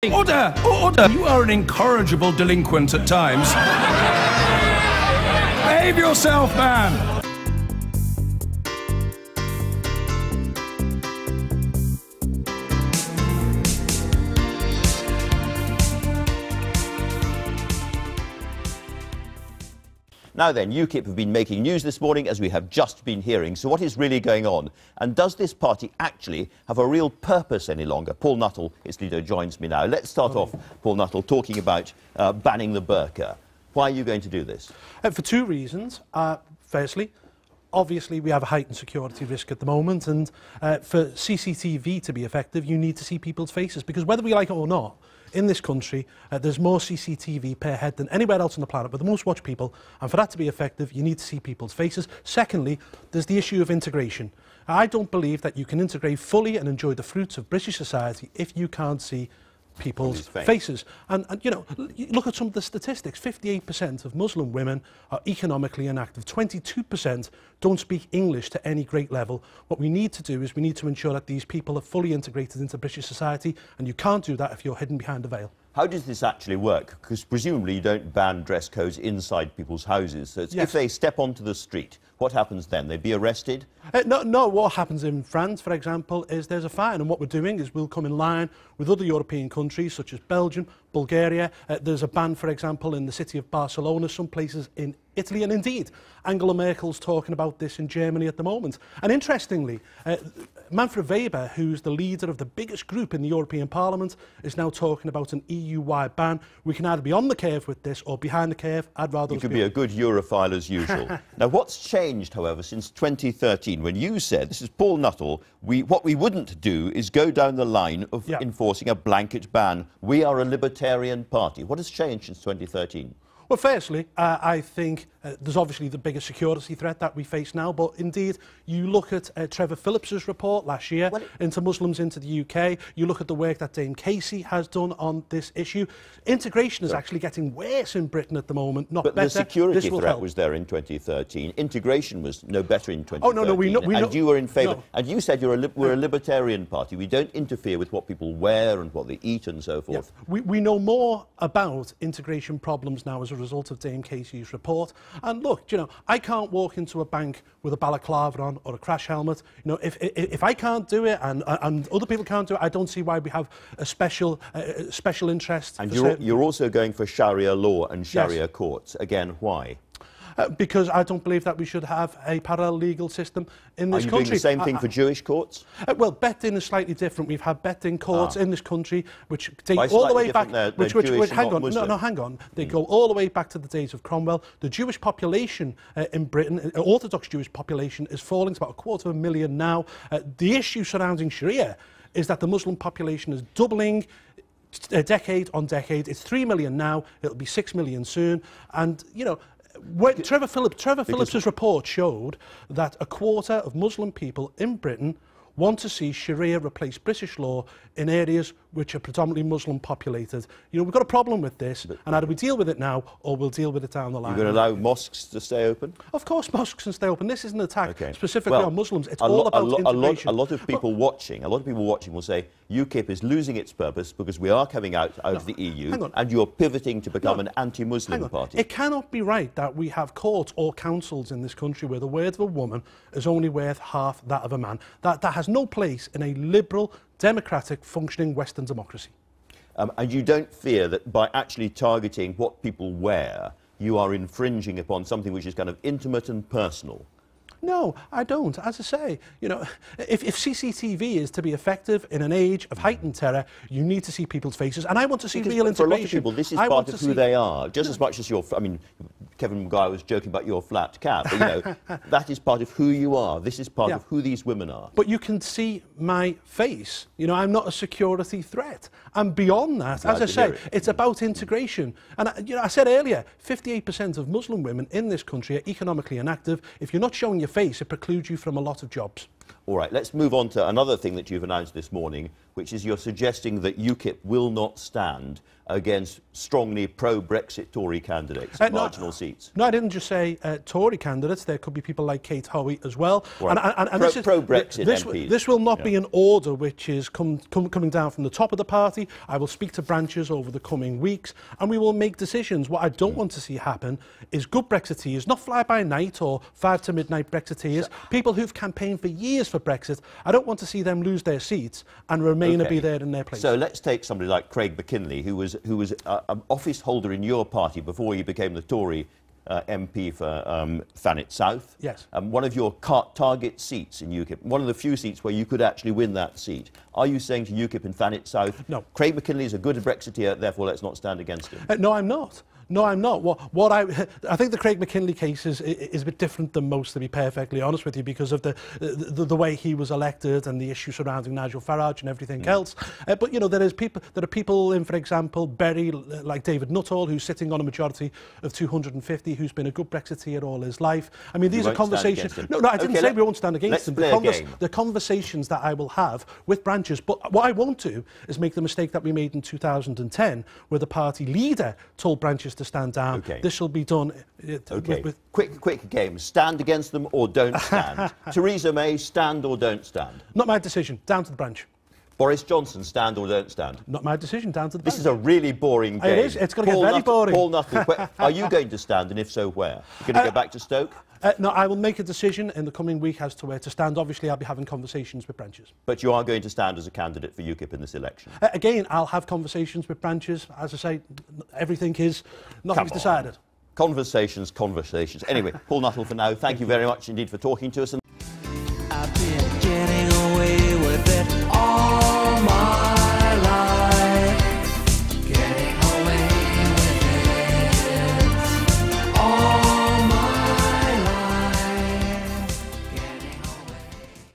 Order! Order! You are an incorrigible delinquent at times. Behave yourself, man! Now then, UKIP have been making news this morning, as we have just been hearing. So what is really going on? And does this party actually have a real purpose any longer? Paul Nuttall, its leader, joins me now. Let's start off, Paul Nuttall, talking about banning the burqa. Why are you going to do this? For two reasons. Firstly, obviously we have a heightened security risk at the moment, and for CCTV to be effective, you need to see people's faces, because whether we like it or not, in this country, there's more CCTV per head than anywhere else on the planet, but the most watched people, and for that to be effective, you need to see people's faces. Secondly, there's the issue of integration. I don't believe that you can integrate fully and enjoy the fruits of British society if you can't see people's faces. And, you know, look at some of the statistics. 58% of Muslim women are economically inactive. 22% don't speak English to any great level. What we need to do is we need to ensure that these people are fully integrated into British society, and you can't do that if you're hidden behind a veil. How does this actually work? Because presumably you don't ban dress codes inside people's houses. So it's if they step onto the street, what happens then? They'd be arrested? No, what happens in France, for example, is there's a fine. And what we're doing is we'll come in line with other European countries, such as Belgium, Bulgaria. There's a ban, for example, in the city of Barcelona, some places in Italy, and indeed, Angela Merkel's talking about this in Germany at the moment. And interestingly, Manfred Weber, who's the leader of the biggest group in the European Parliament, is now talking about an EU-wide ban. We can either be on the curve with this or behind the curve. I'd rather... You could be a good Europhile as usual. Now, what's changed, however, since 2013, when you said, this is Paul Nuttall, what we wouldn't do is go down the line of enforcing a blanket ban. We are a libertarian party. What has changed since 2013? Well, firstly, I think there's obviously the biggest security threat that we face now, but indeed, you look at Trevor Phillips's report last year into Muslims into the UK, you look at the work that Dame Casey has done on this issue. Integration is actually getting worse in Britain at the moment, not better. But the security threat was there in 2013. Integration was no better in 2013. Oh, no, we know. And you were in favour. No. And you said we're a libertarian party. We don't interfere with what people wear and what they eat and so forth. Yeah. We know more about integration problems now as a result of Dame Casey's report. And look, you know, I can't walk into a bank with a balaclava on or a crash helmet. You know, if I can't do it and other people can't do it, I don't see why we have a special interest. And you're also going for Sharia law and Sharia courts. Again, why? Because I don't believe that we should have a parallel legal system in this country. Are you doing the same thing for Jewish courts? Well, bet-in is slightly different. We've had bet-in courts in this country which date all the way back... hang on. They go all the way back to the days of Cromwell. The Jewish population in Britain, Orthodox Jewish population, is falling. It's about 250,000 now. The issue surrounding Sharia is that the Muslim population is doubling decade on decade. It's 3 million now. It'll be 6 million soon. And, you know... Trevor Phillips's report showed that a quarter of Muslim people in Britain want to see Sharia replace British law in areas which are predominantly Muslim populated. You know, we've got a problem with this, and either we deal with it now or we'll deal with it down the line. You're going to allow mosques to stay open? Of course, mosques can stay open. This isn't an attack specifically on Muslims. It's all about integration. A lot of people watching will say UKIP is losing its purpose because we are coming out of the EU, and you're pivoting to become an anti-Muslim party. It cannot be right that we have courts or councils in this country where the word of a woman is only worth half that of a man. That has no place in a liberal, democratic, functioning Western democracy. And you don't fear that by actually targeting what people wear, you are infringing upon something which is kind of intimate and personal? No, I don't. As I say, you know, if CCTV is to be effective in an age of heightened terror, you need to see people's faces, and I want to see real integration. For a lot of people, this is part of who they are, just as much as your... I mean, Kevin Maguire was joking about your flat cap, but, you know, that is part of who you are. This is part of who these women are. But you can see my face. You know, I'm not a security threat. And beyond that, as I say, it's about integration. And, you know, I said earlier, 58% of Muslim women in this country are economically inactive. If you're not showing your face, it precludes you from a lot of jobs. All right, let's move on to another thing that you've announced this morning, which is you're suggesting that UKIP will not stand against strongly pro-Brexit Tory candidates at marginal seats? No, I didn't just say Tory candidates. There could be people like Kate Howie as well. Right. And pro-Brexit MPs. This will not be an order which is coming down from the top of the party. I will speak to branches over the coming weeks, and we will make decisions. What I don't want to see happen is good Brexiteers, not fly-by-night or 5 to midnight Brexiteers, people who've campaigned for years for Brexit. I don't want to see them lose their seats and Remain be there in their place. So let's take somebody like Craig McKinley, who was an office holder in your party before he became the Tory MP for Thanet South. Yes. One of your target seats in UKIP, one of the few seats where you could actually win that seat. Are you saying to UKIP in Thanet South, no, Craig McKinley is a good Brexiteer, therefore let's not stand against him? No, I'm not. No, I'm not. I think the Craig McKinley case is a bit different than most, to be perfectly honest with you, because of the way he was elected and the issue surrounding Nigel Farage and everything else. But you know, there are people in, for example, Bury, like David Nuttall, who's sitting on a majority of 250, who's been a good Brexiteer all his life. I mean, these are conversations. No, I didn't say we won't stand against them. The conversations that I will have with branches. But what I won't do is make the mistake that we made in 2010, where the party leader told branches to stand down. Okay. This will be done. Quick game. Stand against them or don't stand. Theresa May, stand or don't stand? Not my decision. Down to the branch. Boris Johnson, stand or don't stand? Not my decision. Down to the branch. This is a really boring game. It is. It's going to get very boring. Paul Nuttall, are you going to stand, and if so, where? You're going to go back to Stoke? No, I will make a decision in the coming week as to where to stand. Obviously, I'll be having conversations with branches. But you are going to stand as a candidate for UKIP in this election? Again, I'll have conversations with branches. As I say, nothing's decided. Conversations. Anyway, Paul Nuttall for now, thank you very much indeed for talking to us.